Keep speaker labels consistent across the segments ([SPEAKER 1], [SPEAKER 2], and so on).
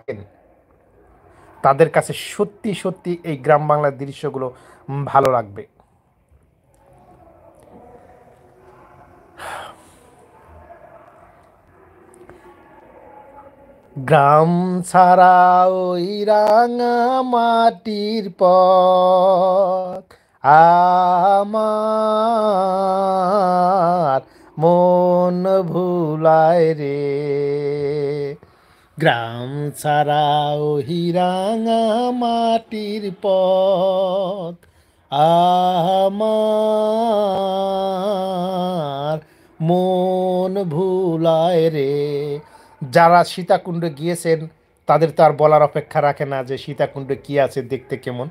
[SPEAKER 1] থাকেন তাদের কাছে সত্যি সত্যি এই গ্রাম বাংলার দৃশ্যগুলো ভালো লাগবে। গ্রাম ছাড়া ওই রাঙা মাটির পথ আমার মন ভুলায় রে। গ্রাম ছাড়া ওই রাঙা মাটির পথ আমার মন ভুলায় রে। যারা সীতাকুণ্ডে গিয়েছেন তাদের তো আর বলার অপেক্ষা রাখে না যে সীতাকুণ্ডে কি আছে, দেখতে কেমন।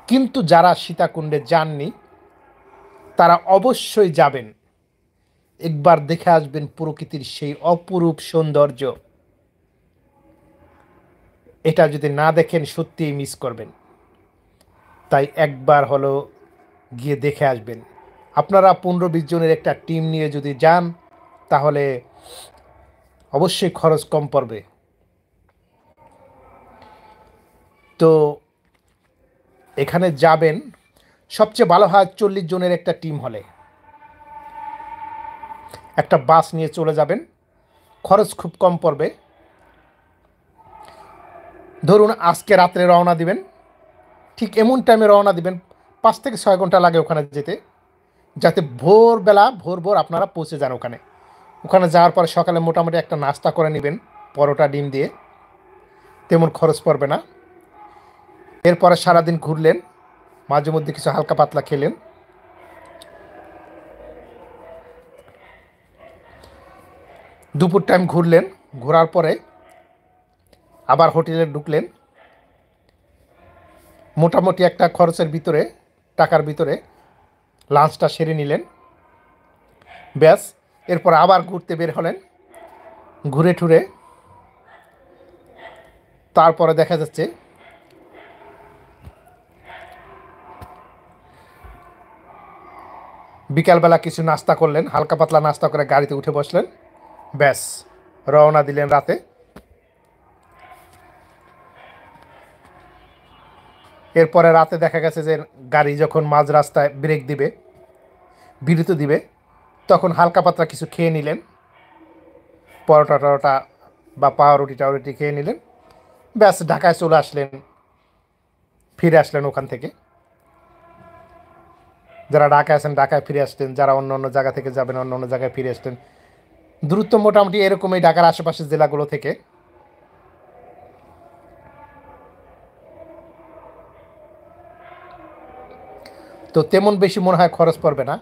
[SPEAKER 1] কিন্তু যারা সীতাকুণ্ডে যাননি তারা অবশ্যই যাবেন, একবার দেখে আসবেন প্রকৃতির সেই অপরূপ সৌন্দর্য। এটা যদি না দেখেন সত্যিই মিস করবেন। তাই একবার হলো গিয়ে দেখে আসবেন। আপনারা 15-20 জনের একটা টিম নিয়ে যদি যান তাহলে অবশ্যই খরচ কম পড়বে। তো এখানে যাবেন, সবচেয়ে ভালো হয় 40 জনের একটা টিম হলে একটা বাস নিয়ে চলে যাবেন, খরচ খুব কম পড়বে। ধরুন আজকে রাত্রে রওনা দিবেন, ঠিক এমন টাইমে রওনা দিবেন 5 থেকে 6 ঘন্টা লাগে ওখানে যেতে, যাতে ভোরবেলা ভোর ভোর আপনারা পৌঁছে যান ওখানে। ওখানে যাওয়ার পরে সকালে মোটামুটি একটা নাস্তা করে নেবেন পরোটা ডিম দিয়ে, তেমন খরচ পড়বে না। এরপরে সারাদিন ঘুরলেন, মাঝে মধ্যে কিছু হালকা পাতলা খেলেন। দুপুর টাইম ঘুরলেন, ঘোরার পরে আবার হোটেলে ঢুকলেন, মোটামুটি একটা খরচের ভিতরে টাকার ভিতরে লাঞ্চটা সেরে নিলেন, ব্যাস। এরপর আবার ঘুরতে বের হলেন, ঘুরে ঠুরে তারপরে দেখা যাচ্ছে বিকালবেলা কিছু নাস্তা করলেন, হালকা পাতলা নাস্তা করে গাড়িতে উঠে বসলেন, ব্যাস রওনা দিলেন রাতে। এরপরে রাতে দেখা গেছে যে গাড়ি যখন মাঝ রাস্তায় ব্রেক দিবে, বিরতি দিবে, তখন হালকা পাতলা কিছু খেয়ে নিলেন, পরোটা টরোটা বা পাউরুটি টাউরুটি খেয়ে নিলেন, ব্যাস ঢাকায় চলে আসলেন, ফিরে আসলেন ওখান থেকে। যারা ঢাকায় আছেন ঢাকায় ফিরে আসলেন, যারা অন্য অন্য জায়গা থেকে যাবেন অন্য অন্য জায়গায় ফিরে আসলেন। দূরত্ব মোটামুটি এরকমই ঢাকার আশেপাশের জেলাগুলো থেকে। তো তেমন বেশি মনে হয় খরচ পড়বে না,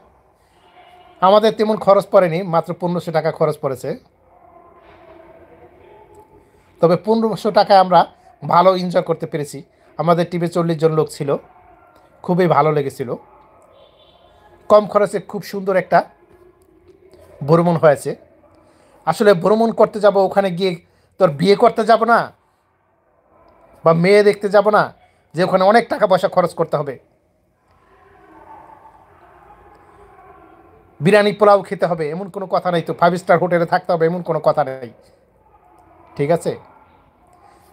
[SPEAKER 1] আমাদের তেমন খরচ পড়েনি, মাত্র 1500 টাকা খরচ পড়েছে। তবে 1500 টাকায় আমরা ভালো এনজয় করতে পেরেছি। আমাদের টিমে 40 জন লোক ছিল, খুবই ভালো লেগেছিল। কম খরচে খুব সুন্দর একটা ভ্রমণ হয়েছে। আসলে ভ্রমণ করতে যাব, ওখানে গিয়ে তোর বিয়ে করতে যাব না বা মেয়ে দেখতে যাব না যে ওখানে অনেক টাকা পয়সা খরচ করতে হবে, বিরিয়ানি পোলাও খেতে হবে এমন কোনো কথা নেই, তো 5 স্টার হোটেলে থাকতে হবে এমন কোনো কথা নেই। ঠিক আছে,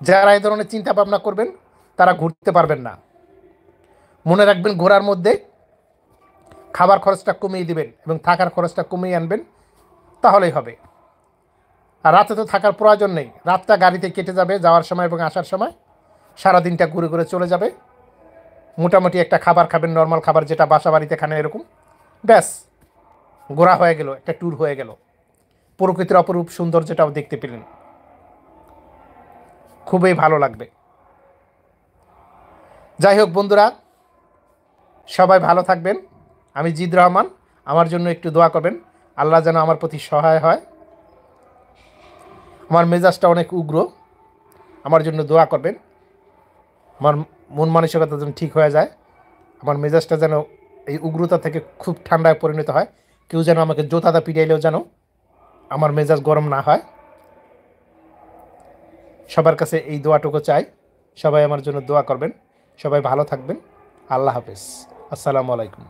[SPEAKER 1] যারা এই ধরনের চিন্তা ভাবনা করবেন তারা ঘুরতে পারবেন না। মনে রাখবেন ঘোরার মধ্যে খাবার খরচটা কমিয়ে দিবেন এবং থাকার খরচটা কমিয়ে আনবেন, তাহলেই হবে। আর রাতে তো থাকার প্রয়োজন নেই, রাতটা গাড়িতে কেটে যাবে যাওয়ার সময় এবং আসার সময়, সারাদিনটা ঘুরে ঘুরে চলে যাবে। মোটামুটি একটা খাবার খাবেন, নর্মাল খাবার যেটা বাসা বাড়িতে খান এরকম, ব্যাস ঘোরা হয়ে গেল, একটা ট্যুর হয়ে গেল। প্রকৃতির অপরূপ সৌন্দর্যটাও দেখতে পেলেন, খুবই ভালো লাগবে। যাই হোক বন্ধুরা, সবাই ভালো থাকবেন। আমি জিদ রহমান, আমার জন্য একটু দোয়া করবেন, আল্লাহ যেন আমার প্রতি সহায় হয়। আমার মেজাজটা অনেক উগ্র, আমার জন্য দোয়া করবেন। আমার মন মানসিকতা যেন ঠিক হয়ে যায়, আমার মেজাজটা যেন এই উগ্রতা থেকে খুব ঠান্ডায় পরিণত হয়। কেউ যেন আমাকে জোতাদা পিটাইলেও যেন আমার মেজাজ গরম না হয়। সবার কাছে এই দোয়াটুকু চাই, সবাই আমার জন্য দোয়া করবেন। সবাই ভালো থাকবেন। আল্লাহ হাফেজ, আসসালামু আলাইকুম।